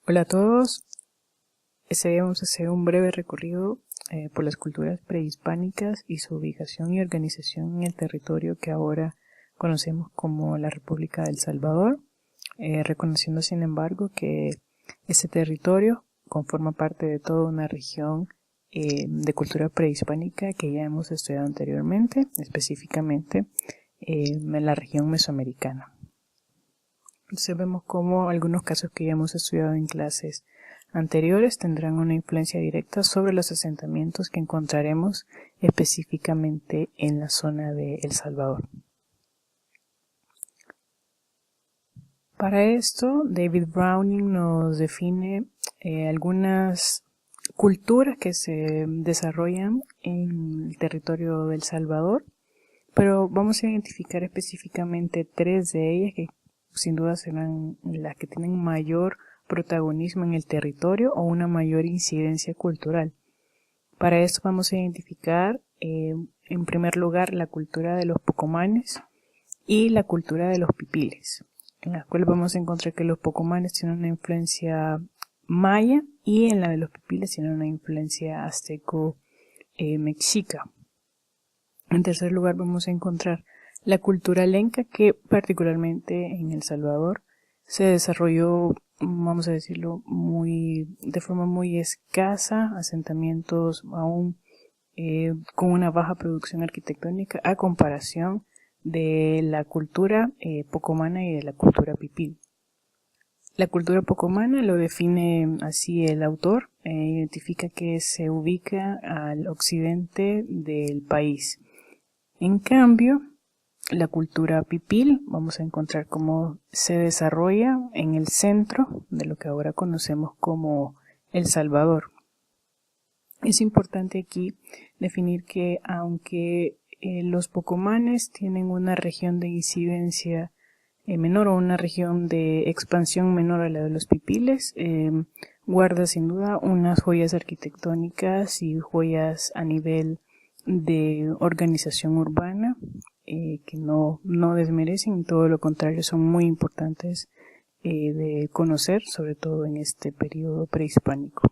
Hola a todos, vamos a hacer un breve recorrido por las culturas prehispánicas y su ubicación y organización en el territorio que ahora conocemos como la República del Salvador, reconociendo sin embargo que este territorio conforma parte de toda una región de cultura prehispánica que ya hemos estudiado anteriormente, específicamente en la región mesoamericana. Entonces vemos cómo algunos casos que ya hemos estudiado en clases anteriores tendrán una influencia directa sobre los asentamientos que encontraremos específicamente en la zona de El Salvador. Para esto, David Browning nos define algunas culturas que se desarrollan en el territorio de El Salvador, pero vamos a identificar específicamente 3 de ellas que sin duda serán las que tienen mayor protagonismo en el territorio o una mayor incidencia cultural. Para esto vamos a identificar en primer lugar la cultura de los pocomanes y la cultura de los pipiles, en las cuales vamos a encontrar que los pocomanes tienen una influencia maya y en la de los pipiles tienen una influencia azteco-mexica. En tercer lugar vamos a encontrar la cultura lenca, que particularmente en El Salvador se desarrolló, vamos a decirlo, de forma muy escasa, asentamientos aún con una baja producción arquitectónica a comparación de la cultura pocomana y de la cultura pipil. La cultura pocomana lo define así el autor, identifica que se ubica al occidente del país. En cambio, la cultura pipil vamos a encontrar cómo se desarrolla en el centro de lo que ahora conocemos como El Salvador. Es importante aquí definir que aunque los pocomanes tienen una región de incidencia menor o una región de expansión menor a la de los pipiles, guarda sin duda unas joyas arquitectónicas y joyas a nivel de organización urbana que no desmerecen, todo lo contrario, son muy importantes de conocer, sobre todo en este periodo prehispánico.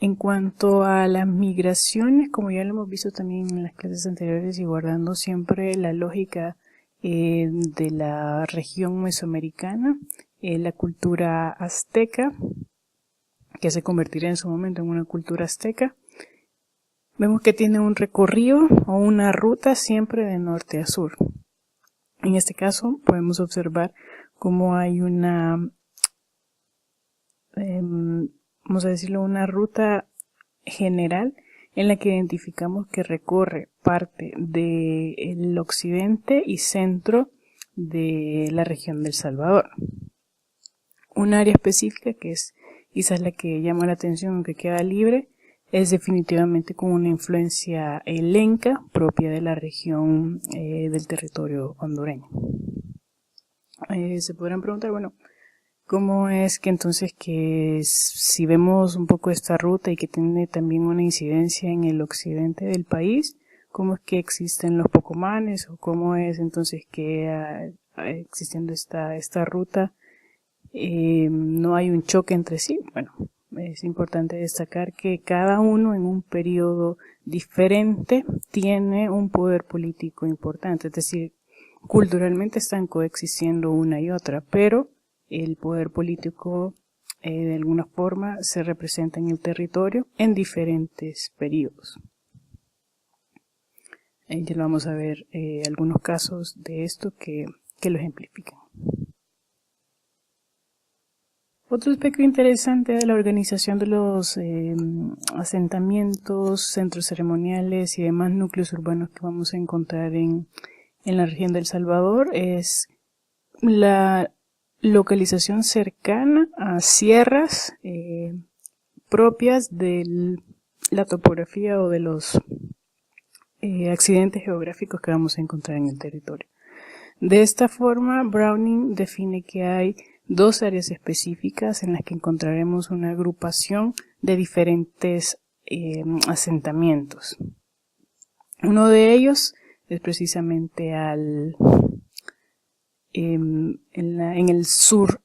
En cuanto a las migraciones, como ya lo hemos visto también en las clases anteriores y guardando siempre la lógica de la región mesoamericana, la cultura azteca, que se convertirá en su momento en una cultura azteca, vemos que tiene un recorrido o una ruta siempre de norte a sur. En este caso podemos observar cómo hay una, vamos a decirlo, una ruta general en la que identificamos que recorre parte del occidente y centro de la región del Salvador. Un área específica que es quizás la que llama la atención, aunque queda libre, es definitivamente con una influencia lenca propia de la región del territorio hondureño. Se podrán preguntar, bueno, ¿cómo es que entonces que si vemos un poco esta ruta y que tiene también una incidencia en el occidente del país, cómo es que existen los pocomanes o cómo es entonces que existiendo esta ruta no hay un choque entre sí? Bueno, es importante destacar que cada uno en un periodo diferente tiene un poder político importante, es decir, culturalmente están coexistiendo una y otra, pero el poder político de alguna forma se representa en el territorio en diferentes periodos. Ya lo vamos a ver algunos casos de esto que lo ejemplifican. Otro aspecto interesante de la organización de los asentamientos, centros ceremoniales y demás núcleos urbanos que vamos a encontrar en la región del Salvador es la localización cercana a sierras propias de la topografía o de los accidentes geográficos que vamos a encontrar en el territorio. De esta forma, Browning define que hay 2 áreas específicas en las que encontraremos una agrupación de diferentes asentamientos. Uno de ellos es precisamente al en el sur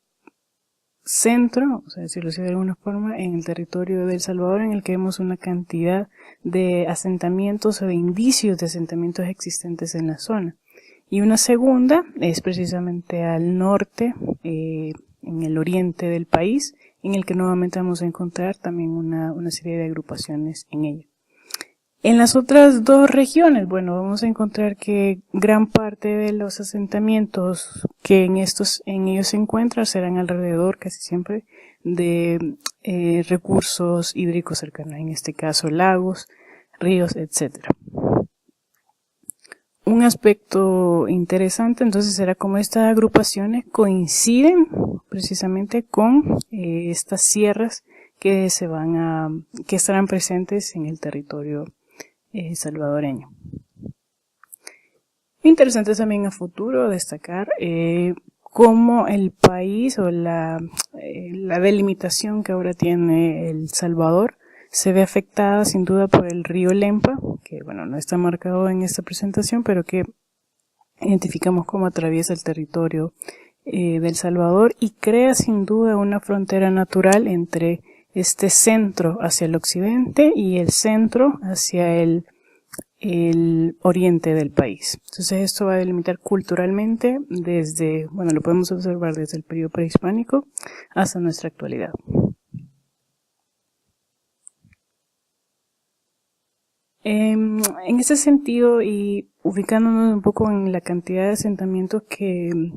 centro, o sea, decirlo así de alguna forma, en el territorio de El Salvador, en el que vemos una cantidad de asentamientos o de indicios de asentamientos existentes en la zona. Y una segunda es precisamente al norte, en el oriente del país, en el que nuevamente vamos a encontrar también una serie de agrupaciones en ella. En las otras dos regiones, bueno, vamos a encontrar que gran parte de los asentamientos que en ellos se encuentran serán alrededor casi siempre de recursos hídricos cercanos, en este caso lagos, ríos, etc. Un aspecto interesante entonces será cómo estas agrupaciones coinciden precisamente con estas sierras que estarán presentes en el territorio salvadoreño. Interesante también a futuro destacar cómo el país o la delimitación que ahora tiene El Salvador se ve afectada sin duda por el río Lempa, que bueno, no está marcado en esta presentación, pero que identificamos cómo atraviesa el territorio de El Salvador y crea sin duda una frontera natural entre este centro hacia el occidente y el centro hacia el oriente del país. Entonces esto va a delimitar culturalmente desde, bueno, lo podemos observar desde el periodo prehispánico hasta nuestra actualidad. En ese sentido, y ubicándonos un poco en la cantidad de asentamientos que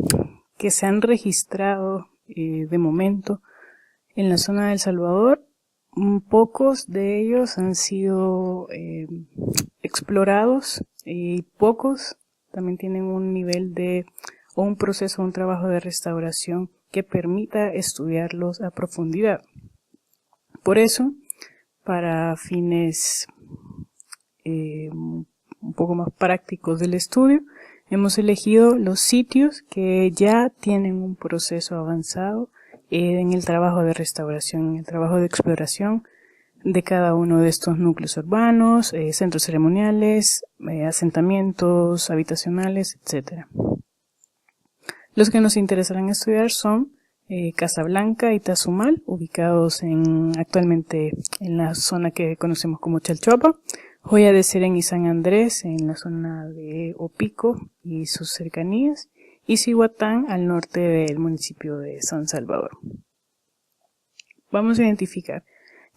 se han registrado de momento en la zona de El Salvador, pocos de ellos han sido explorados y pocos también tienen un nivel o un proceso, un trabajo de restauración que permita estudiarlos a profundidad. Por eso, para fines un poco más prácticos del estudio, hemos elegido los sitios que ya tienen un proceso avanzado en el trabajo de restauración, en el trabajo de exploración de cada uno de estos núcleos urbanos, centros ceremoniales, asentamientos habitacionales, etc. Los que nos interesarán estudiar son Casablanca y Tazumal, ubicados actualmente en la zona que conocemos como Chalchuapa, Joya de Serén y San Andrés en la zona de Opico y sus cercanías, y Cihuatán al norte del municipio de San Salvador. Vamos a identificar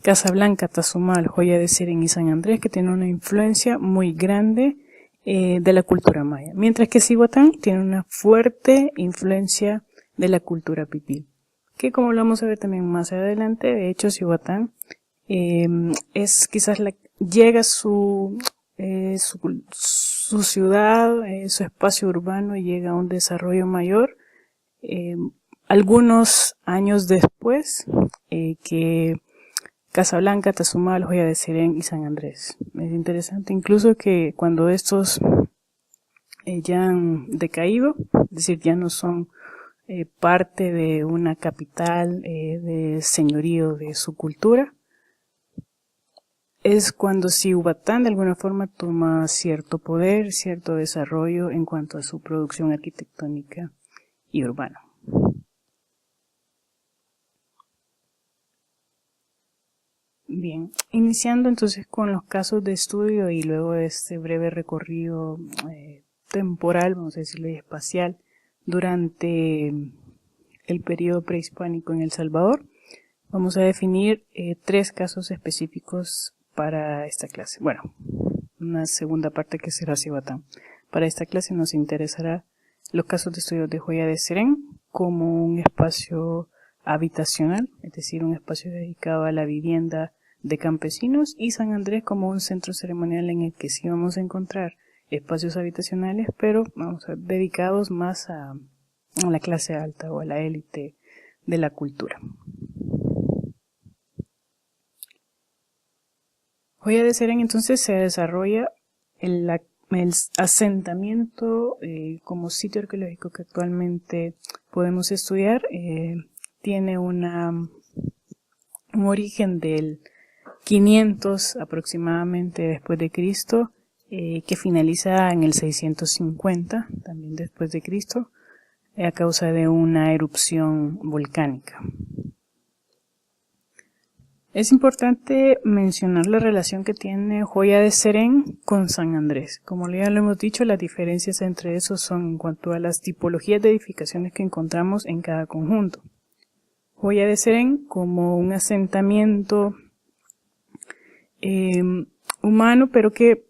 Casablanca, Tazumal, Joya de Serén y San Andrés, que tienen una influencia muy grande de la cultura maya, mientras que Cihuatán tiene una fuerte influencia de la cultura pipil, que como lo vamos a ver también más adelante, de hecho Cihuatán es quizás llega su ciudad, su espacio urbano llega a un desarrollo mayor algunos años después que Casablanca, Tazumal, Joya de Serén y San Andrés. Es interesante incluso que cuando estos ya han decaído, es decir, ya no son parte de una capital de señorío de su cultura, es cuando Cihuatán de alguna forma toma cierto poder, cierto desarrollo en cuanto a su producción arquitectónica y urbana. Bien, iniciando entonces con los casos de estudio y luego de este breve recorrido temporal, vamos a decirlo, y espacial, durante el periodo prehispánico en El Salvador, vamos a definir 3 casos específicos para esta clase. Bueno, una segunda parte que será Cihuatán. Para esta clase nos interesará los casos de estudio de Joya de Serén como un espacio habitacional, es decir, un espacio dedicado a la vivienda de campesinos, y San Andrés como un centro ceremonial en el que sí vamos a encontrar espacios habitacionales, pero dedicados más a la clase alta o a la élite de la cultura. Joya de Serén entonces se desarrolla el asentamiento como sitio arqueológico que actualmente podemos estudiar. Tiene un origen del 500 aproximadamente después de Cristo, que finaliza en el 650 también después de Cristo, a causa de una erupción volcánica. Es importante mencionar la relación que tiene Joya de Serén con San Andrés. Como ya lo hemos dicho, las diferencias entre esos son en cuanto a las tipologías de edificaciones que encontramos en cada conjunto. Joya de Serén como un asentamiento humano, pero que,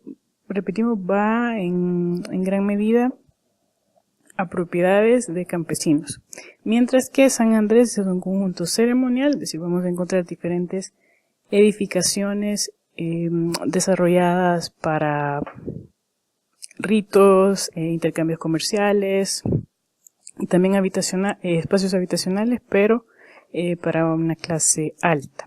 repetimos, va en gran medida a propiedades de campesinos. Mientras que San Andrés es un conjunto ceremonial, es decir, vamos a encontrar diferentes edificaciones desarrolladas para ritos, intercambios comerciales y también espacios habitacionales, pero para una clase alta.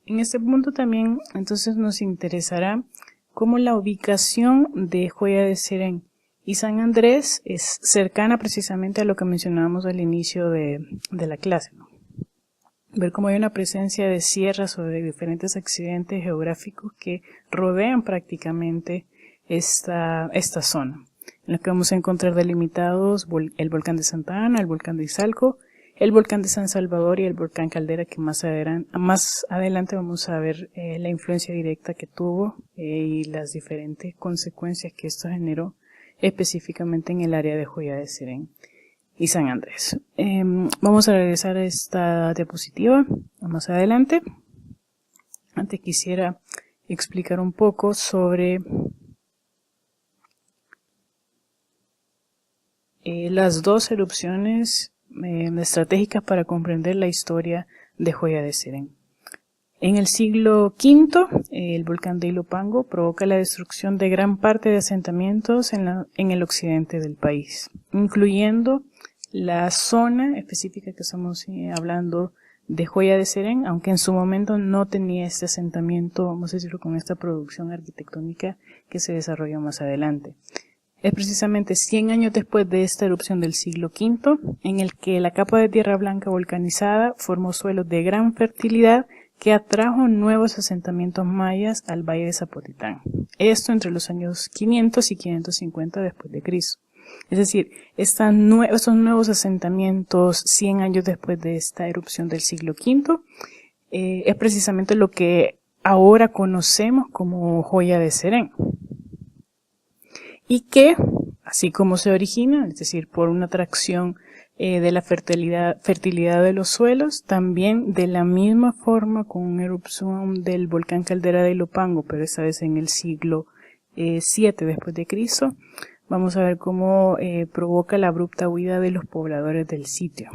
En este punto también entonces nos interesará cómo la ubicación de Joya de Serén y San Andrés es cercana precisamente a lo que mencionábamos al inicio de la clase, ¿no? Ver cómo hay una presencia de sierras o de diferentes accidentes geográficos que rodean prácticamente esta zona, en la que vamos a encontrar delimitados el volcán de Santa Ana, el volcán de Izalco, el volcán de San Salvador y el volcán Caldera, que más adelante vamos a ver la influencia directa que tuvo y las diferentes consecuencias que esto generó específicamente en el área de Joya de Serén y San Andrés. Vamos a regresar a esta diapositiva más adelante. Antes quisiera explicar un poco sobre las dos erupciones estratégicas para comprender la historia de Joya de Serén. En el siglo V, el volcán de Ilopango provoca la destrucción de gran parte de asentamientos en el occidente del país, incluyendo la zona específica que estamos hablando de Joya de Serén, aunque en su momento no tenía este asentamiento, vamos a decirlo, con esta producción arquitectónica que se desarrolló más adelante. Es precisamente 100 años después de esta erupción del siglo V, en el que la capa de tierra blanca volcanizada formó suelos de gran fertilidad que atrajo nuevos asentamientos mayas al valle de Zapotitán. Esto entre los años 500 y 550 después de Cristo. Es decir, estos nuevos asentamientos 100 años después de esta erupción del siglo V es precisamente lo que ahora conocemos como Joya de Serén. Y que, así como se origina, es decir, por una atracción de la fertilidad de los suelos, también de la misma forma con una erupción del volcán Caldera de Ilopango, pero esta vez en el siglo VII después de Cristo, vamos a ver cómo provoca la abrupta huida de los pobladores del sitio.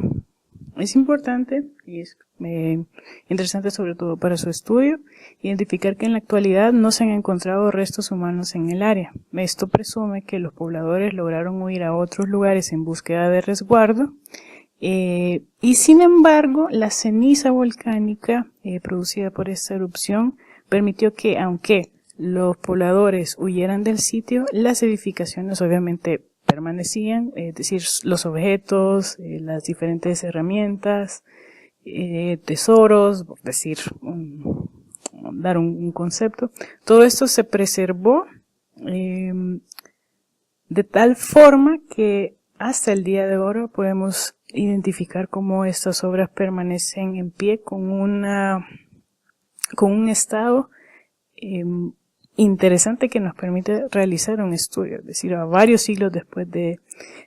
Es importante y es interesante sobre todo para su estudio identificar que en la actualidad no se han encontrado restos humanos en el área. Esto presume que los pobladores lograron huir a otros lugares en búsqueda de resguardo y sin embargo la ceniza volcánica producida por esta erupción permitió que, aunque los pobladores huyeran del sitio, las edificaciones obviamente permanecían, es decir, los objetos, las diferentes herramientas, tesoros, es decir, dar un concepto. Todo esto se preservó de tal forma que hasta el día de hoy podemos identificar cómo estas obras permanecen en pie con un estado interesante que nos permite realizar un estudio, es decir, a varios siglos después de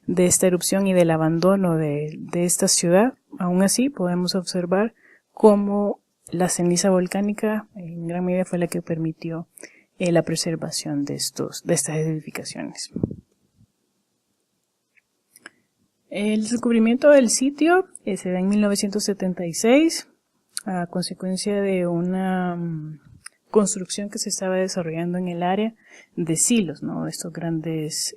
esta erupción y del abandono de esta ciudad. Aún así podemos observar cómo la ceniza volcánica en gran medida fue la que permitió la preservación de estas edificaciones. El descubrimiento del sitio se da en 1976 a consecuencia de una construcción que se estaba desarrollando en el área de silos, ¿no? Estos grandes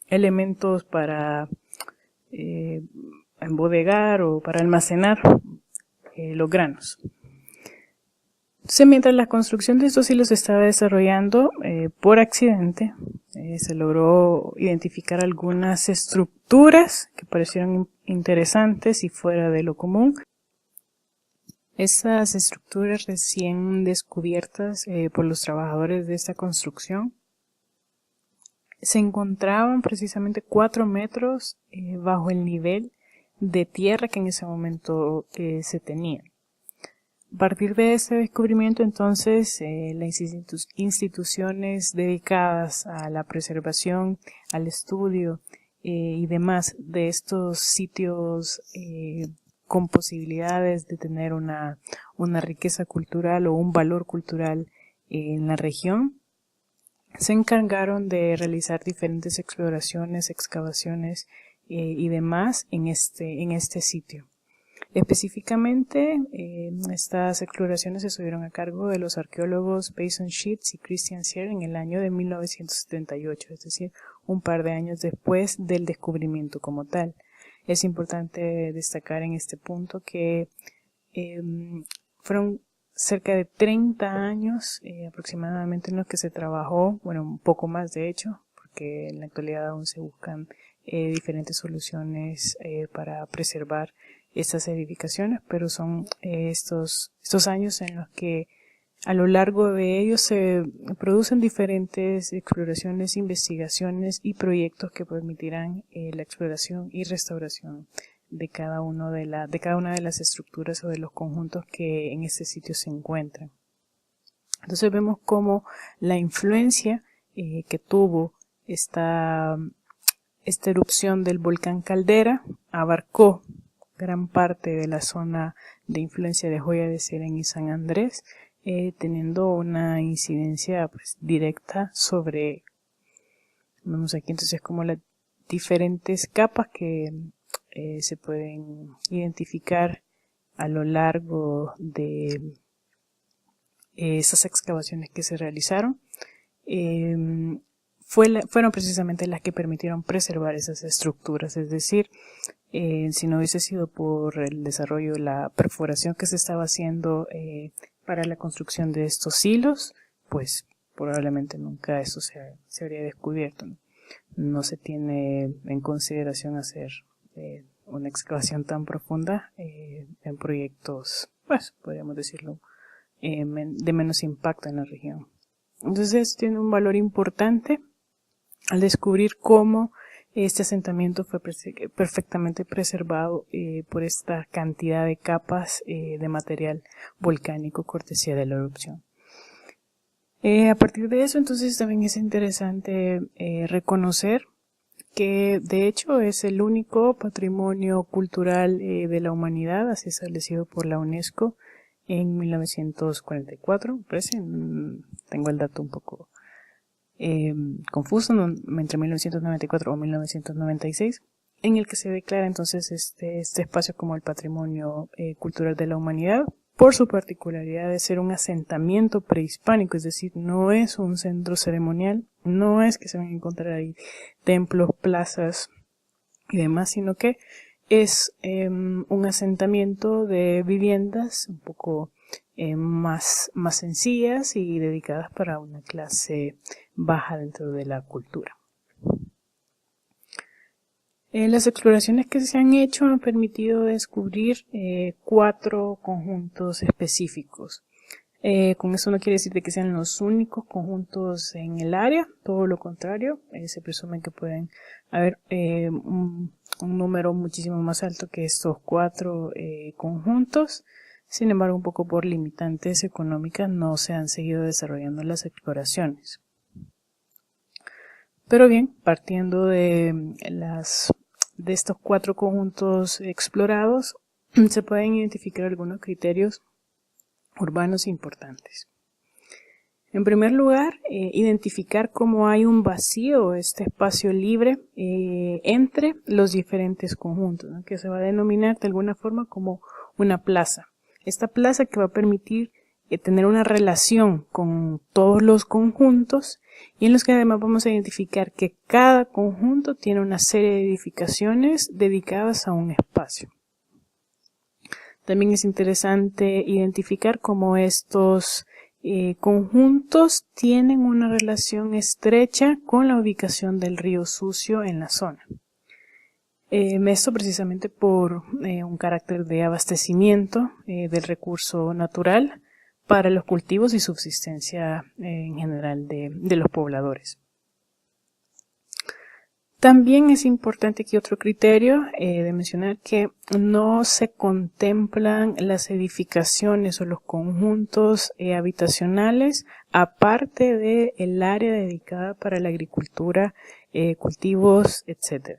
elementos para embodegar o para almacenar los granos. Entonces, mientras la construcción de estos silos se estaba desarrollando, por accidente, se logró identificar algunas estructuras que parecieron interesantes y fuera de lo común. Estas estructuras recién descubiertas por los trabajadores de esta construcción se encontraban precisamente 4 metros bajo el nivel de tierra que en ese momento se tenía. A partir de este descubrimiento, entonces, las instituciones dedicadas a la preservación, al estudio y demás de estos sitios con posibilidades de tener una riqueza cultural o un valor cultural en la región, se encargaron de realizar diferentes exploraciones, excavaciones y demás en este sitio. Específicamente, estas exploraciones estuvieron a cargo de los arqueólogos Payson Sheets y Christian Sierra en el año de 1978, es decir, un par de años después del descubrimiento como tal. Es importante destacar en este punto que fueron cerca de 30 años aproximadamente en los que se trabajó, bueno, un poco más de hecho, porque en la actualidad aún se buscan diferentes soluciones para preservar estas edificaciones, pero son estos años en los que a lo largo de ellos se producen diferentes exploraciones, investigaciones y proyectos que permitirán la exploración y restauración de cada una de las estructuras o de los conjuntos que en este sitio se encuentran. Entonces vemos cómo la influencia que tuvo esta erupción del volcán Caldera abarcó gran parte de la zona de influencia de Joya de Serén y San Andrés, teniendo una incidencia pues, directa sobre, vemos aquí entonces como las diferentes capas que se pueden identificar a lo largo de esas excavaciones que se realizaron. Fueron precisamente las que permitieron preservar esas estructuras, es decir, si no hubiese sido por el desarrollo, la perforación que se estaba haciendo para la construcción de estos hilos, pues probablemente nunca eso se habría descubierto. No se tiene en consideración hacer una excavación tan profunda en proyectos, pues podríamos decirlo, de menos impacto en la región. Entonces tiene un valor importante al descubrir cómo este asentamiento fue perfectamente preservado por esta cantidad de capas de material volcánico cortesía de la erupción. A partir de eso, entonces también es interesante reconocer que de hecho es el único patrimonio cultural de la humanidad, así establecido por la UNESCO en 1944, parece, tengo el dato un poco confuso, entre 1994 o 1996, en el que se declara entonces este espacio como el patrimonio cultural de la humanidad por su particularidad de ser un asentamiento prehispánico, es decir, no es un centro ceremonial, no es que se van a encontrar ahí templos, plazas y demás, sino que es un asentamiento de viviendas un poco más sencillas y dedicadas para una clase baja dentro de la cultura. Las exploraciones que se han hecho han permitido descubrir 4 conjuntos específicos. Con eso no quiere decir que sean los únicos conjuntos en el área, todo lo contrario, se presume que pueden haber un número muchísimo más alto que estos 4 conjuntos. Sin embargo, un poco por limitantes económicas no se han seguido desarrollando las exploraciones. Pero bien, partiendo de estos 4 conjuntos explorados, se pueden identificar algunos criterios urbanos importantes. En primer lugar, identificar cómo hay un vacío, este espacio libre entre los diferentes conjuntos, ¿no? Que se va a denominar de alguna forma como una plaza. Esta plaza que va a permitir tener una relación con todos los conjuntos y en los que además vamos a identificar que cada conjunto tiene una serie de edificaciones dedicadas a un espacio. También es interesante identificar cómo estos conjuntos tienen una relación estrecha con la ubicación del río Sucio en la zona. Esto precisamente por un carácter de abastecimiento del recurso natural para los cultivos y subsistencia en general de los pobladores. También es importante aquí otro criterio de mencionar que no se contemplan las edificaciones o los conjuntos habitacionales aparte del área dedicada para la agricultura, cultivos, etc.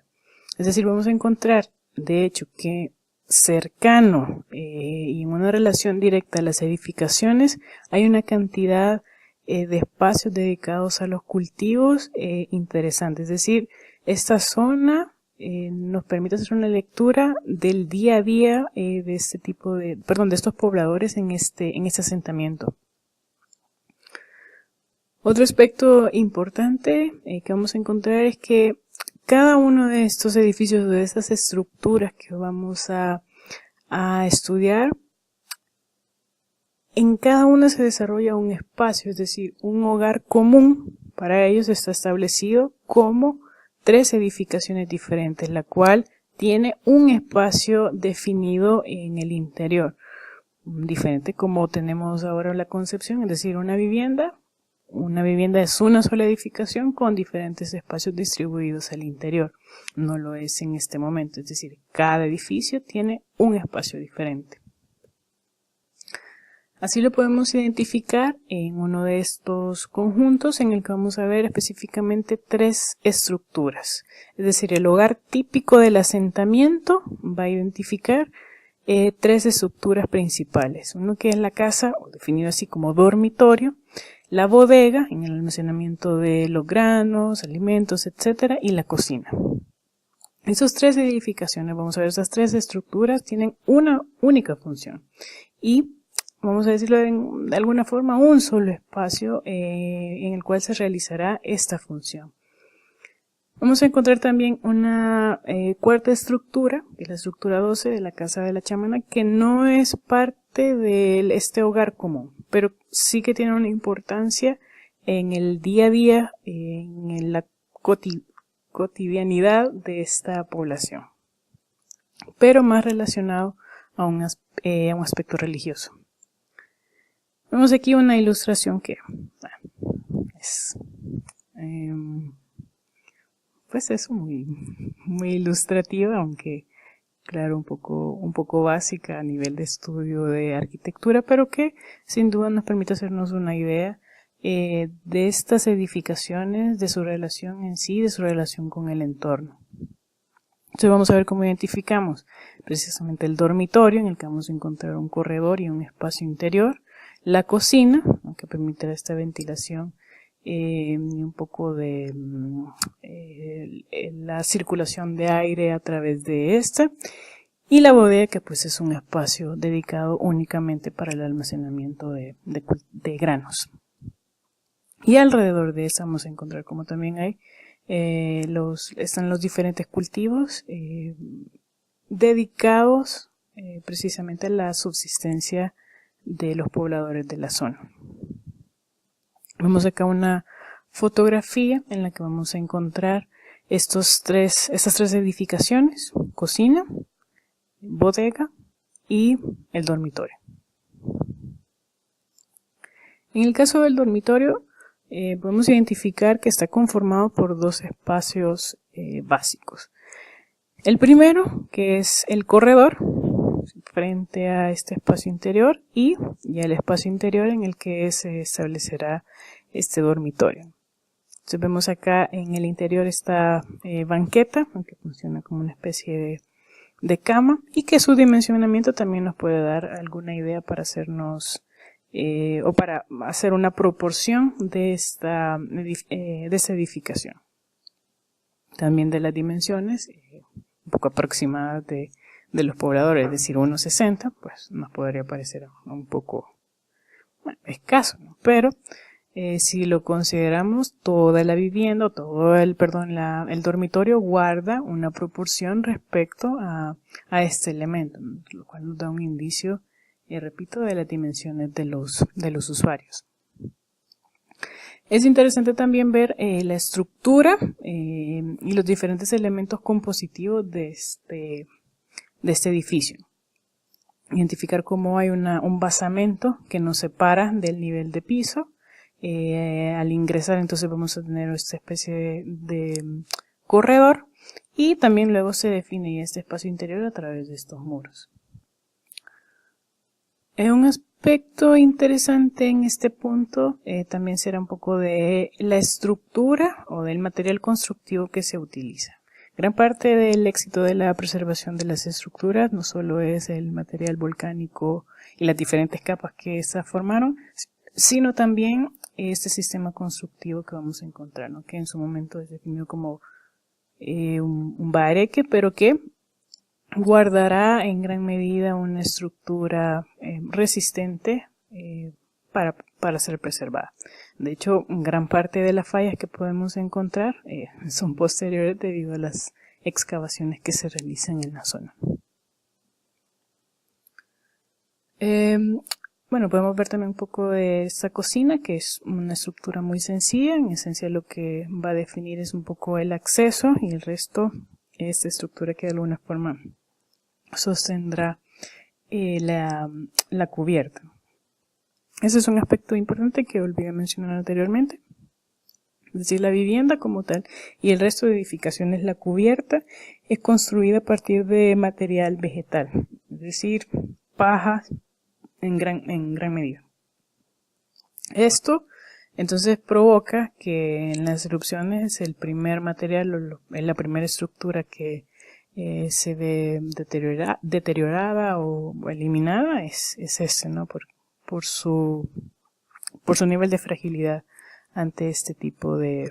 Es decir, vamos a encontrar, de hecho, que cercano y en una relación directa a las edificaciones hay una cantidad de espacios dedicados a los cultivos interesantes. Es decir, esta zona nos permite hacer una lectura del día a día de este tipo de estos pobladores en este asentamiento. Otro aspecto importante que vamos a encontrar es que cada uno de estos edificios, de estas estructuras que vamos a estudiar, en cada una se desarrolla un espacio, es decir, un hogar común. Para ellos está establecido como 3 edificaciones diferentes, la cual tiene un espacio definido en el interior, diferente como tenemos ahora la concepción, es decir, una vivienda es una sola edificación con diferentes espacios distribuidos al interior. No lo es en este momento, es decir, cada edificio tiene un espacio diferente. Así lo podemos identificar en uno de estos conjuntos en el que vamos a ver específicamente 3 estructuras. Es decir, el hogar típico del asentamiento va a identificar 3 estructuras principales. Uno que es la casa, definido así como dormitorio, la bodega, en el almacenamiento de los granos, alimentos, etc. y la cocina. Esas 3 edificaciones, vamos a ver, esas 3 estructuras tienen una única función y vamos a decirlo de alguna forma, un solo espacio en el cual se realizará esta función. Vamos a encontrar también una cuarta estructura, que es la estructura 12 de la casa de la chamana, que no es parte de este hogar común, pero sí que tiene una importancia en el día a día, en la cotidianidad de esta población, pero más relacionado a un aspecto religioso. Vemos aquí una ilustración que es pues es muy ilustrativa, aunque claro, un poco básica a nivel de estudio de arquitectura, pero que sin duda nos permite hacernos una idea de estas edificaciones, de su relación en sí, de su relación con el entorno. Entonces vamos a ver cómo identificamos precisamente el dormitorio, en el que vamos a encontrar un corredor y un espacio interior, la cocina, que permitirá esta ventilación y un poco de la circulación de aire a través de esta, y la bodega, que pues es un espacio dedicado únicamente para el almacenamiento de granos. Y alrededor de esta vamos a encontrar como también hay están los diferentes cultivos dedicados precisamente a la subsistencia de los pobladores de la zona. Vemos acá una fotografía en la que vamos a encontrar estas 3 edificaciones: cocina, bodega y el dormitorio. En el caso del dormitorio podemos identificar que está conformado por 2 espacios básicos. El primero, que es el corredor, frente a este espacio interior, y el espacio interior en el que se establecerá este dormitorio. Entonces vemos acá en el interior esta banqueta, que funciona como una especie de cama, y que su dimensionamiento también nos puede dar alguna idea para hacernos o para hacer una proporción de esta edificación. También de las dimensiones un poco aproximadas de los pobladores, es decir, 1,60, pues nos podría parecer un poco escaso, ¿no? Pero si lo consideramos, toda la vivienda, el dormitorio guarda una proporción respecto a este elemento, lo cual nos da un indicio, repito, de las dimensiones de los usuarios. Es interesante también ver la estructura y los diferentes elementos compositivos de este edificio. Identificar cómo hay un basamento que nos separa del nivel de piso. Al ingresar entonces vamos a tener esta especie de corredor y también luego se define este espacio interior a través de estos muros. Un aspecto interesante en este punto también será un poco de la estructura o del material constructivo que se utiliza. Gran parte del éxito de la preservación de las estructuras no solo es el material volcánico y las diferentes capas que estas formaron, sino también este sistema constructivo que vamos a encontrar, ¿no? Que en su momento es definido como un bareque, pero que guardará en gran medida una estructura resistente para ser preservada. De hecho, gran parte de las fallas que podemos encontrar son posteriores debido a las excavaciones que se realizan en la zona. Bueno, podemos ver también un poco de esta cocina, que es una estructura muy sencilla. En esencia lo que va a definir es un poco el acceso y el resto, esta estructura que de alguna forma sostendrá la cubierta. Ese es un aspecto importante que olvidé mencionar anteriormente. Es decir, la vivienda como tal y el resto de edificaciones, la cubierta es construida a partir de material vegetal, es decir, paja en gran medida. Esto entonces provoca que en las erupciones el primer material o la primera estructura que se ve deteriorada o eliminada es este, ¿no? Por su nivel de fragilidad ante este tipo de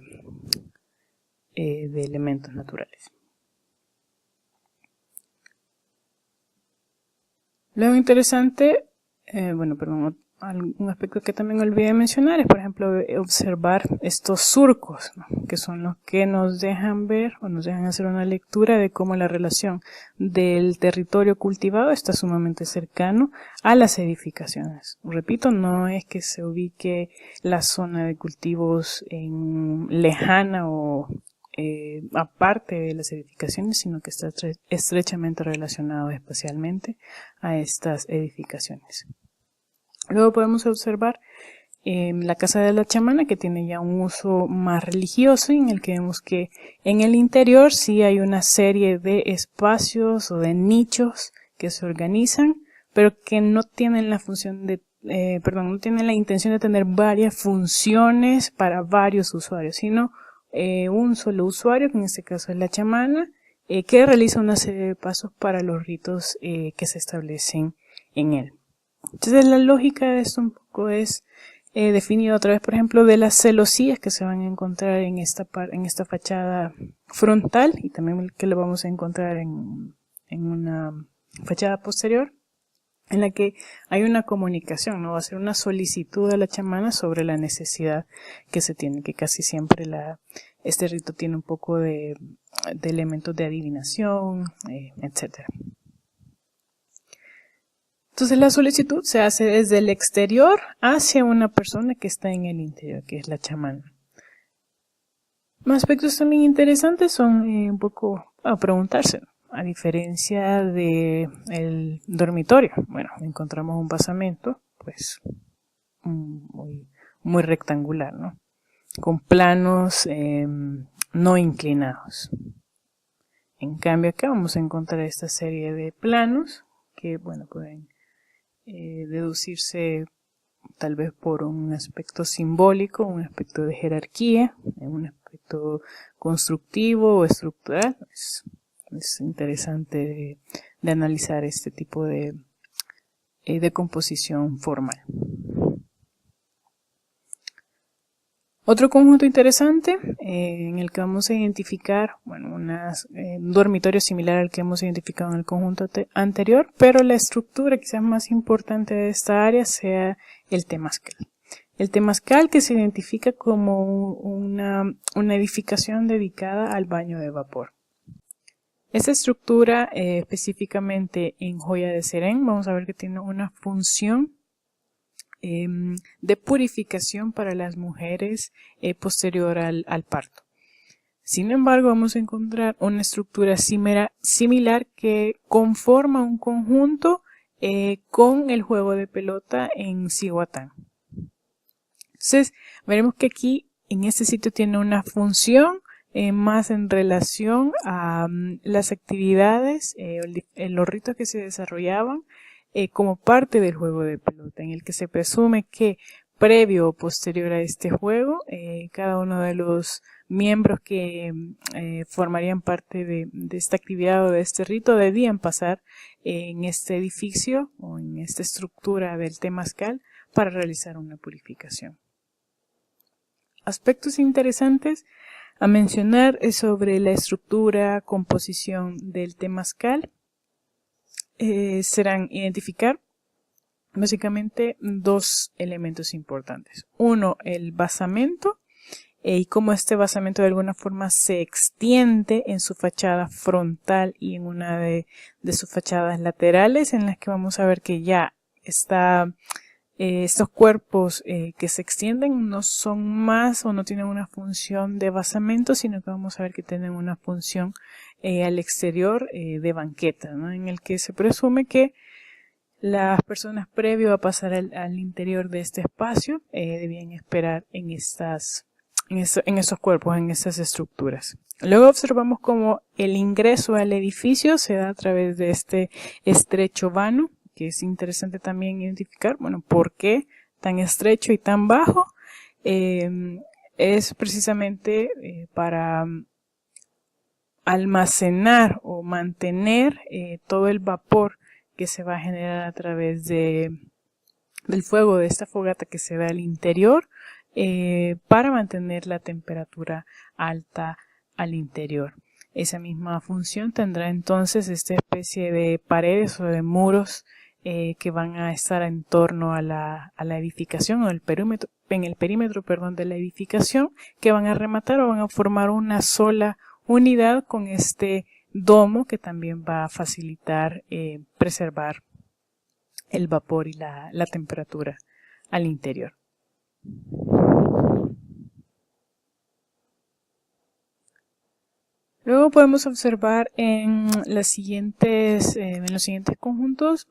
elementos naturales. Luego interesante, un aspecto que también olvidé mencionar es, por ejemplo, observar estos surcos, ¿no? Que son los que nos dejan ver o nos dejan hacer una lectura de cómo la relación del territorio cultivado está sumamente cercano a las edificaciones. Repito, no es que se ubique la zona de cultivos lejana o aparte de las edificaciones, sino que está estrechamente relacionado espacialmente a estas edificaciones. Luego podemos observar la casa de la chamana, que tiene ya un uso más religioso, en el que vemos que en el interior sí hay una serie de espacios o de nichos que se organizan, pero que no tienen la función no tienen la intención de tener varias funciones para varios usuarios, sino un solo usuario, que en este caso es la chamana, que realiza una serie de pasos para los ritos que se establecen en él. Entonces la lógica de esto un poco es definido a través, por ejemplo, de las celosías que se van a encontrar en esta fachada frontal, y también que lo vamos a encontrar en una fachada posterior, en la que hay una comunicación, ¿no? Va a ser una solicitud a la chamana sobre la necesidad que se tiene, que casi siempre este rito tiene un poco de elementos de adivinación, etcétera. Entonces la solicitud se hace desde el exterior hacia una persona que está en el interior, que es la chamana. Más aspectos también interesantes son un poco a preguntarse, ¿no? A diferencia de el dormitorio, bueno, encontramos un basamento, pues, muy rectangular, ¿no? Con planos no inclinados. En cambio acá vamos a encontrar esta serie de planos que, bueno, pueden deducirse tal vez por un aspecto simbólico, un aspecto de jerarquía, un aspecto constructivo o estructural. Es interesante de analizar este tipo de composición formal. Otro conjunto interesante en el que vamos a identificar, bueno, un dormitorio similar al que hemos identificado en el conjunto anterior, pero la estructura quizás más importante de esta área sea el temazcal. El temazcal, que se identifica como una edificación dedicada al baño de vapor. Esta estructura, específicamente en Joya de Serén, vamos a ver que tiene una función de purificación para las mujeres posterior al parto. Sin embargo, vamos a encontrar una estructura similar que conforma un conjunto con el juego de pelota en Cihuatán. Entonces, veremos que aquí en este sitio tiene una función más en relación a las actividades, los ritos que se desarrollaban como parte del juego de pelota, en el que se presume que previo o posterior a este juego, cada uno de los miembros que formarían parte de esta actividad o de este rito debían pasar en este edificio o en esta estructura del temazcal para realizar una purificación. Aspectos interesantes a mencionar es sobre la estructura, composición del temazcal. Serán identificar básicamente dos elementos importantes. Uno, el basamento, y cómo este basamento de alguna forma se extiende en su fachada frontal y en una de sus fachadas laterales, en las que vamos a ver que ya está estos cuerpos que se extienden no son más o no tienen una función de basamento, sino que vamos a ver que tienen una función al exterior de banqueta, ¿no? En el que se presume que las personas previo a pasar al interior de este espacio debían esperar en estos cuerpos, en estas estructuras. Luego observamos cómo el ingreso al edificio se da a través de este estrecho vano, que es interesante también identificar, bueno, por qué tan estrecho y tan bajo. Es precisamente para almacenar o mantener todo el vapor que se va a generar a través del fuego de esta fogata que se da al interior, para mantener la temperatura alta al interior. Esa misma función tendrá entonces esta especie de paredes o de muros que van a estar en torno a la edificación o en el perímetro de la edificación, que van a rematar o van a formar una sola unidad con este domo que también va a facilitar preservar el vapor y la temperatura al interior. Luego podemos observar en los siguientes conjuntos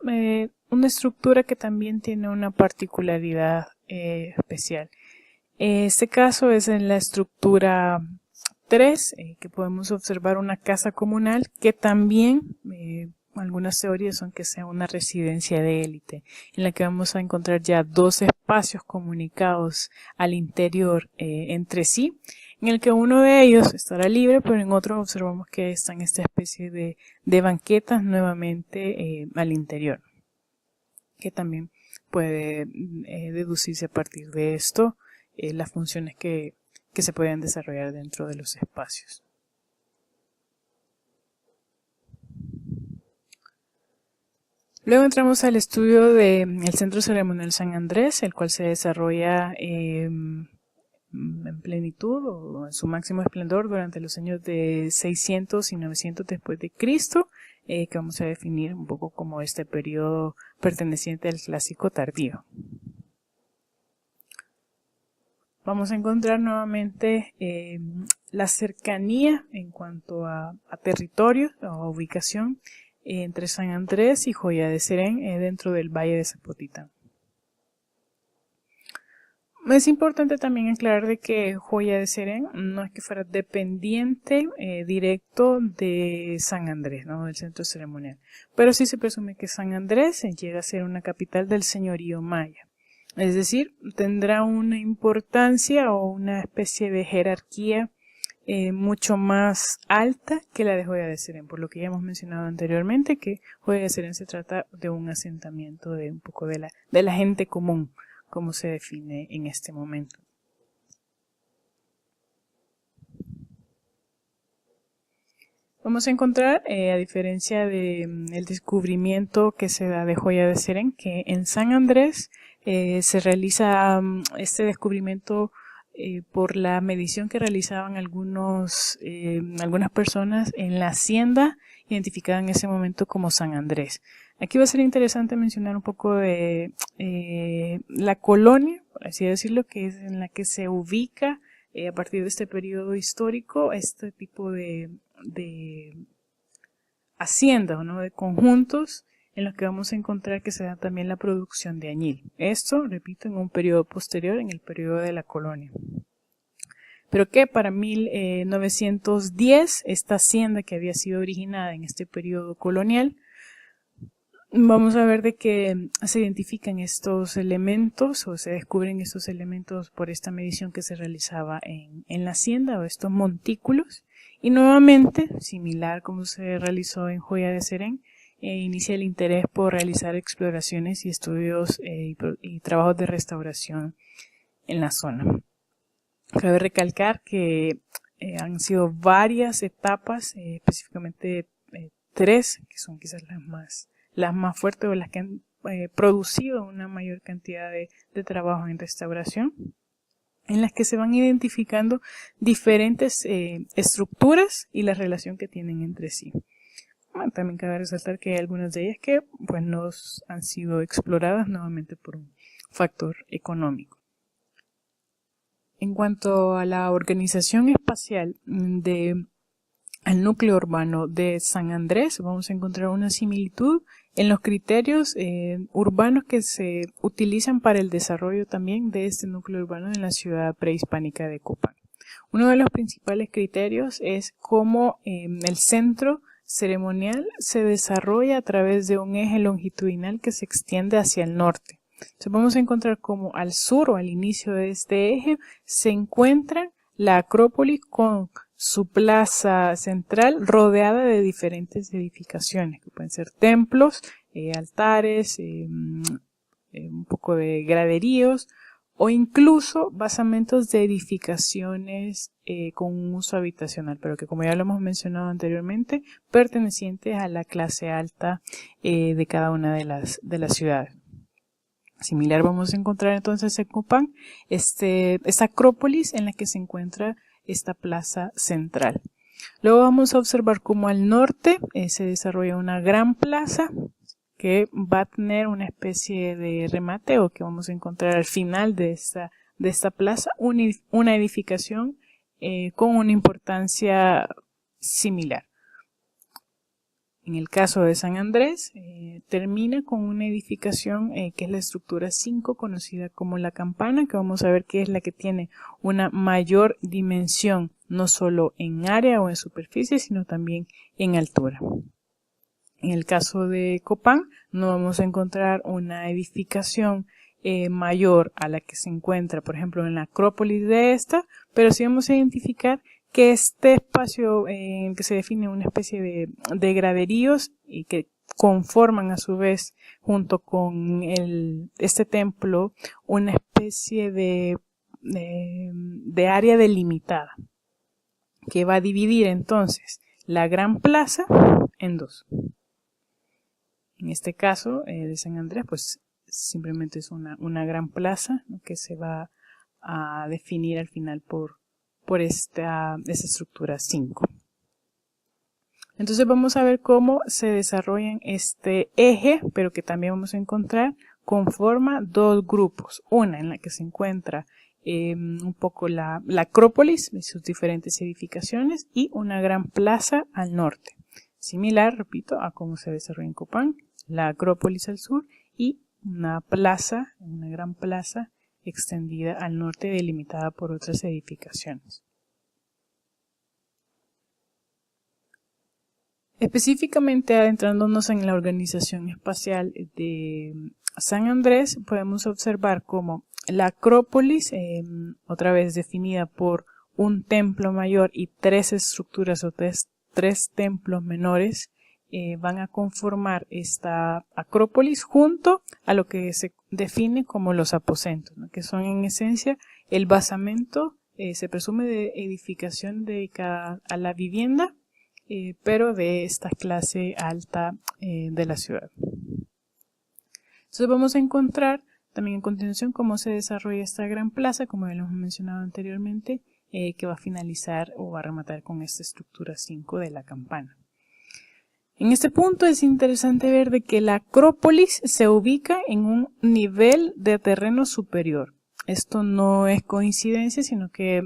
una estructura que también tiene una particularidad especial. Este caso es en la estructura 3, que podemos observar una casa comunal que también, algunas teorías son que sea una residencia de élite, en la que vamos a encontrar ya dos espacios comunicados al interior entre sí, en el que uno de ellos estará libre, pero en otro observamos que está en esta especie de banquetas nuevamente al interior, que también puede deducirse a partir de esto las funciones que se pueden desarrollar dentro de los espacios. Luego entramos al estudio del Centro Ceremonial San Andrés, el cual se desarrolla en plenitud o en su máximo esplendor durante los años de 600 y 900 después de Cristo, que vamos a definir un poco como este periodo perteneciente al clásico tardío. Vamos a encontrar nuevamente la cercanía en cuanto a territorio o ubicación entre San Andrés y Joya de Serén dentro del Valle de Zapotitlán. Es importante también aclarar de que Joya de Serén no es que fuera dependiente directo de San Andrés, ¿no? Del centro ceremonial, pero sí se presume que San Andrés llega a ser una capital del señorío maya. Es decir, tendrá una importancia o una especie de jerarquía mucho más alta que la de Joya de Serén, por lo que ya hemos mencionado anteriormente que Joya de Serén se trata de un asentamiento de un poco de la gente común, como se define en este momento. Vamos a encontrar, a diferencia del descubrimiento que se da de Joya de Serén, que en San Andrés se realiza este descubrimiento por la medición que realizaban algunas personas en la hacienda identificada en ese momento como San Andrés. Aquí va a ser interesante mencionar un poco de la colonia, por así decirlo, que es en la que se ubica a partir de este periodo histórico este tipo de haciendas, ¿no? De conjuntos en los que vamos a encontrar que se da también la producción de añil. Esto, repito, en un periodo posterior, en el periodo de la colonia. Pero que para 1910, esta hacienda que había sido originada en este periodo colonial, vamos a ver de que se identifican estos elementos o se descubren estos elementos por esta medición que se realizaba en la hacienda o estos montículos. Y nuevamente, similar como se realizó en Joya de Serén, inicia el interés por realizar exploraciones y estudios y trabajos de restauración en la zona. Cabe recalcar que han sido varias etapas, específicamente 3, que son quizás las más fuertes o las que han producido una mayor cantidad de trabajo en restauración, en las que se van identificando diferentes estructuras y la relación que tienen entre sí. Bueno, también cabe resaltar que hay algunas de ellas que pues no han sido exploradas nuevamente por un factor económico. En cuanto a la organización espacial al núcleo urbano de San Andrés, vamos a encontrar una similitud en los criterios urbanos que se utilizan para el desarrollo también de este núcleo urbano en la ciudad prehispánica de Copán. Uno de los principales criterios es cómo el centro ceremonial se desarrolla a través de un eje longitudinal que se extiende hacia el norte. Entonces vamos a encontrar como al sur o al inicio de este eje se encuentra la Acrópolis con su plaza central rodeada de diferentes edificaciones, que pueden ser templos, altares, un poco de graderíos o incluso basamentos de edificaciones con un uso habitacional, pero que como ya lo hemos mencionado anteriormente, pertenecientes a la clase alta de cada una de las ciudades. Similar vamos a encontrar entonces en Copán esta acrópolis en la que se encuentra esta plaza central. Luego vamos a observar cómo al norte se desarrolla una gran plaza que va a tener una especie de remate o que vamos a encontrar al final de esta plaza una edificación con una importancia similar. En el caso de San Andrés, termina con una edificación que es la estructura 5, conocida como la campana, que vamos a ver que es la que tiene una mayor dimensión, no solo en área o en superficie, sino también en altura. En el caso de Copán, no vamos a encontrar una edificación mayor a la que se encuentra, por ejemplo, en la acrópolis de esta, pero sí vamos a identificar que este espacio en el que se define una especie de graderíos y que conforman a su vez junto con este templo una especie de área delimitada que va a dividir entonces la gran plaza en dos. En este caso de San Andrés, pues simplemente es una gran plaza, ¿no?, que se va a definir al final por esta estructura 5. Entonces vamos a ver cómo se desarrollan este eje, pero que también vamos a encontrar conforma dos grupos. Una en la que se encuentra un poco la Acrópolis y sus diferentes edificaciones y una gran plaza al norte. Similar, repito, a cómo se desarrolla en Copán, la Acrópolis al sur y una gran plaza extendida al norte delimitada por otras edificaciones. Específicamente adentrándonos en la organización espacial de San Andrés, podemos observar cómo la Acrópolis, otra vez definida por un templo mayor y 3 estructuras o tres templos menores, van a conformar esta Acrópolis junto a lo que se define como los aposentos, ¿no?, que son en esencia el basamento, se presume de edificación dedicada a la vivienda, pero de esta clase alta de la ciudad. Entonces vamos a encontrar también a continuación cómo se desarrolla esta gran plaza, como ya lo hemos mencionado anteriormente, que va a finalizar o va a rematar con esta estructura 5 de la campana. En este punto es interesante ver de que la Acrópolis se ubica en un nivel de terreno superior. Esto no es coincidencia, sino que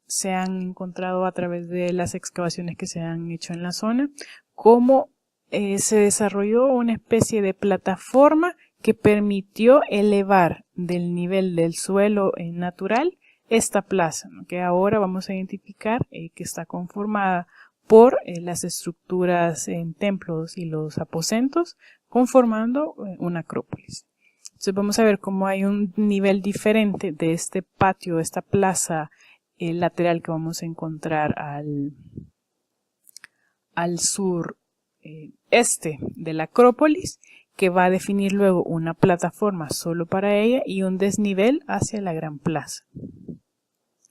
se han encontrado a través de las excavaciones que se han hecho en la zona, cómo se desarrolló una especie de plataforma que permitió elevar del nivel del suelo natural esta plaza, ¿no? Que ahora vamos a identificar que está conformada por las estructuras en templos y los aposentos, conformando una acrópolis. Entonces vamos a ver cómo hay un nivel diferente de este patio, esta plaza lateral que vamos a encontrar al sur este de la acrópolis, que va a definir luego una plataforma solo para ella y un desnivel hacia la gran plaza.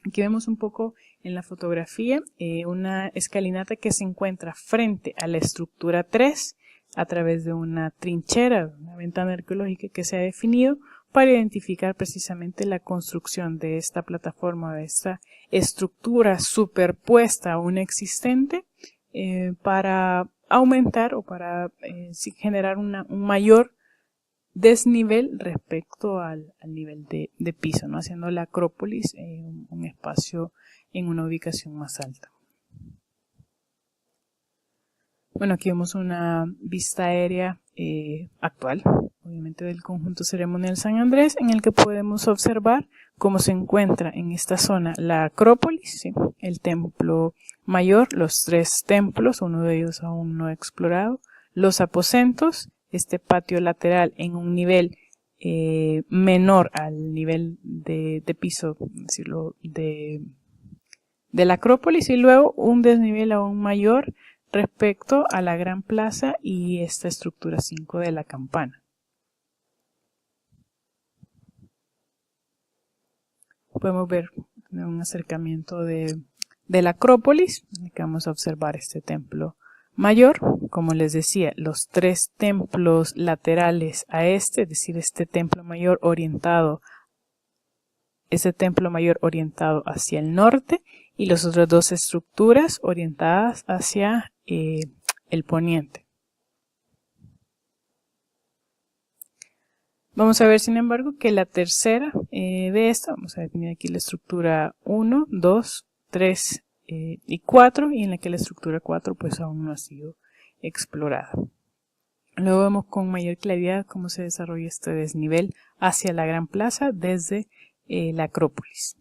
Aquí vemos un poco en la fotografía una escalinata que se encuentra frente a la estructura 3 a través de una trinchera, una ventana arqueológica que se ha definido para identificar precisamente la construcción de esta plataforma, de esta estructura superpuesta a una existente para aumentar o para generar un mayor desnivel respecto al nivel de piso, ¿no? Haciendo la Acrópolis un espacio en una ubicación más alta. Bueno, aquí vemos una vista aérea actual, obviamente del conjunto ceremonial San Andrés, en el que podemos observar cómo se encuentra en esta zona la Acrópolis, ¿sí? El templo mayor, los 3 templos, uno de ellos aún no explorado, los aposentos, este patio lateral en un nivel menor al nivel de piso, decirlo, de la Acrópolis, y luego un desnivel aún mayor respecto a la gran plaza y esta estructura 5 de la campana. Podemos ver un acercamiento de la Acrópolis, en el que vamos a observar este templo mayor. Como les decía, los 3 templos laterales a este, es decir, este templo mayor orientado hacia el norte y las otras 2 estructuras orientadas hacia el poniente. Vamos a ver, sin embargo, que la tercera de esta, vamos a definir aquí la estructura 1, 2, 3 y 4, y en la que la estructura 4 pues aún no ha sido explorada. Luego vemos con mayor claridad cómo se desarrolla este desnivel hacia la gran plaza desde la Acrópolis.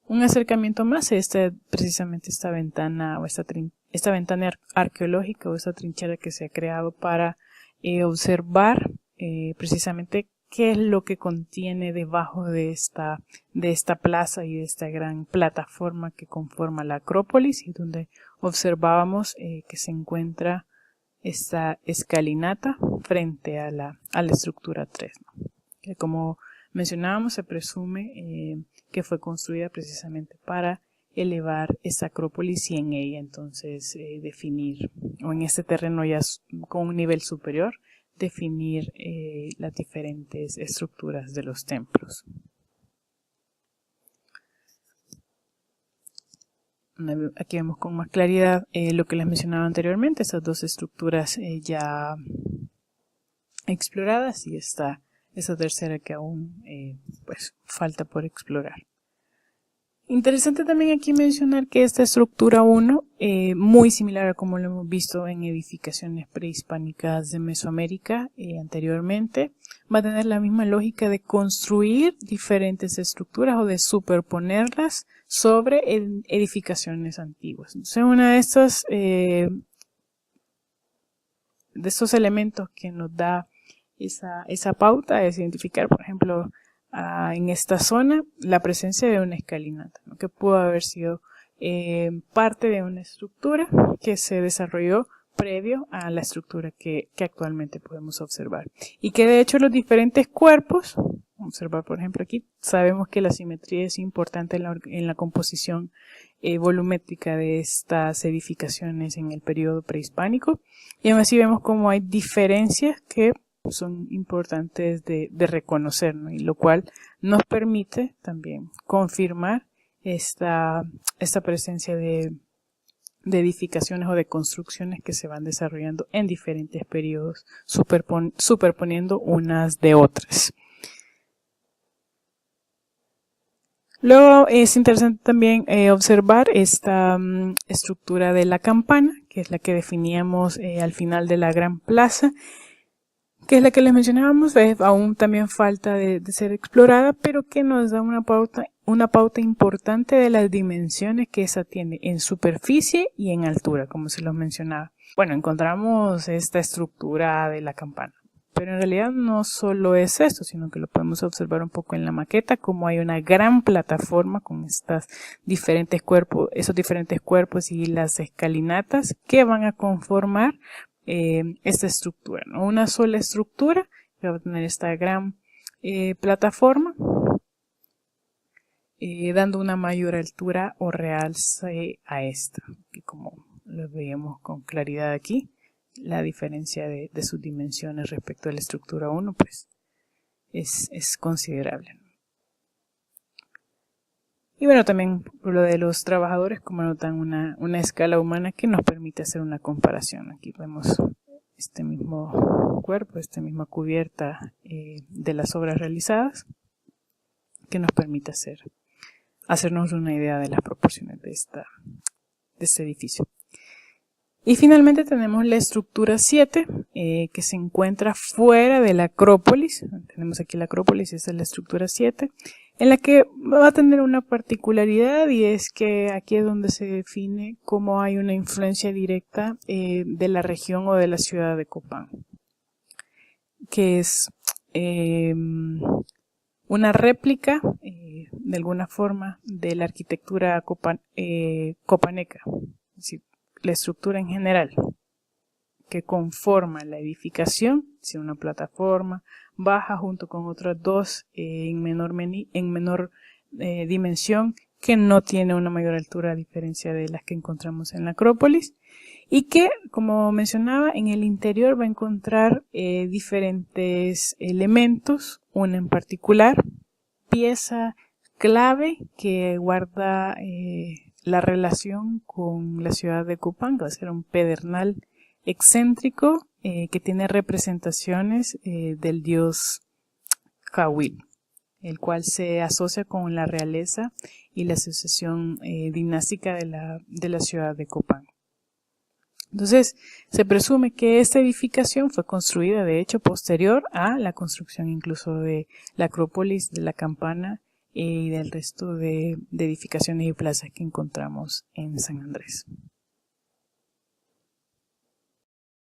Un acercamiento más es precisamente esta ventana o esta ventana arqueológica o esta trinchera que se ha creado para observar precisamente qué es lo que contiene debajo de esta plaza y de esta gran plataforma que conforma la Acrópolis, y donde observábamos que se encuentra esta escalinata frente a la estructura 3, ¿no? Que como mencionábamos, se presume que fue construida precisamente para elevar esta Acrópolis y en ella entonces definir, o en este terreno ya con un nivel superior, definir las diferentes estructuras de los templos. Aquí vemos con más claridad lo que les mencionaba anteriormente, estas 2 estructuras ya exploradas y esta tercera que aún pues falta por explorar. Interesante también aquí mencionar que esta estructura 1, muy similar a como lo hemos visto en edificaciones prehispánicas de Mesoamérica anteriormente, va a tener la misma lógica de construir diferentes estructuras o de superponerlas sobre edificaciones antiguas. Entonces, una de estos elementos que nos da esa pauta es identificar, por ejemplo, en esta zona la presencia de una escalinata, ¿no? Que pudo haber sido parte de una estructura que se desarrolló previo a la estructura que actualmente podemos observar, y que de hecho los diferentes cuerpos, observar por ejemplo aquí, sabemos que la simetría es importante en la composición volumétrica de estas edificaciones en el periodo prehispánico, y aún así vemos como hay diferencias que son importantes de reconocer, ¿no? Y lo cual nos permite también confirmar esta presencia de de edificaciones o de construcciones que se van desarrollando en diferentes periodos, superponiendo unas de otras. Luego es interesante también observar esta estructura de la campana, que es la que definíamos al final de la gran plaza, que es la que les mencionábamos, aún también falta de ser explorada, pero que nos da una pauta importante de las dimensiones que esa tiene en superficie y en altura, como se los mencionaba. Bueno, encontramos esta estructura de la campana, pero en realidad no solo es esto, sino que lo podemos observar un poco en la maqueta, como hay una gran plataforma con esos diferentes cuerpos y las escalinatas que van a conformar esta estructura, ¿no? Una sola estructura que va a tener esta gran plataforma, dando una mayor altura o realce a esta, que como lo veíamos con claridad aquí, la diferencia de sus dimensiones respecto a la estructura 1 pues es considerable, ¿no? Y bueno, también por lo de los trabajadores, como notan, una escala humana que nos permite hacer una comparación. Aquí vemos este mismo cuerpo, esta misma cubierta de las obras realizadas, que nos permite hacernos una idea de las proporciones de este edificio. Y finalmente tenemos la estructura 7, que se encuentra fuera de la Acrópolis. Tenemos aquí la Acrópolis, esta es la estructura 7, en la que va a tener una particularidad, y es que aquí es donde se define cómo hay una influencia directa de la región o de la ciudad de Copán, que es una réplica de alguna forma de la arquitectura copaneca, es decir, la estructura en general que conforma la edificación, si una plataforma baja junto con otras dos en menor dimensión, que no tiene una mayor altura a diferencia de las que encontramos en la Acrópolis, y que, como mencionaba, en el interior va a encontrar diferentes elementos, una en particular, pieza clave que guarda la relación con la ciudad de Copán, que va a ser un pedernal excéntrico que tiene representaciones del dios Cahuil, el cual se asocia con la realeza y la sucesión dinástica de la ciudad de Copán. Entonces, se presume que esta edificación fue construida, de hecho, posterior a la construcción incluso de la Acrópolis, de la Campana y del resto de edificaciones y plazas que encontramos en San Andrés.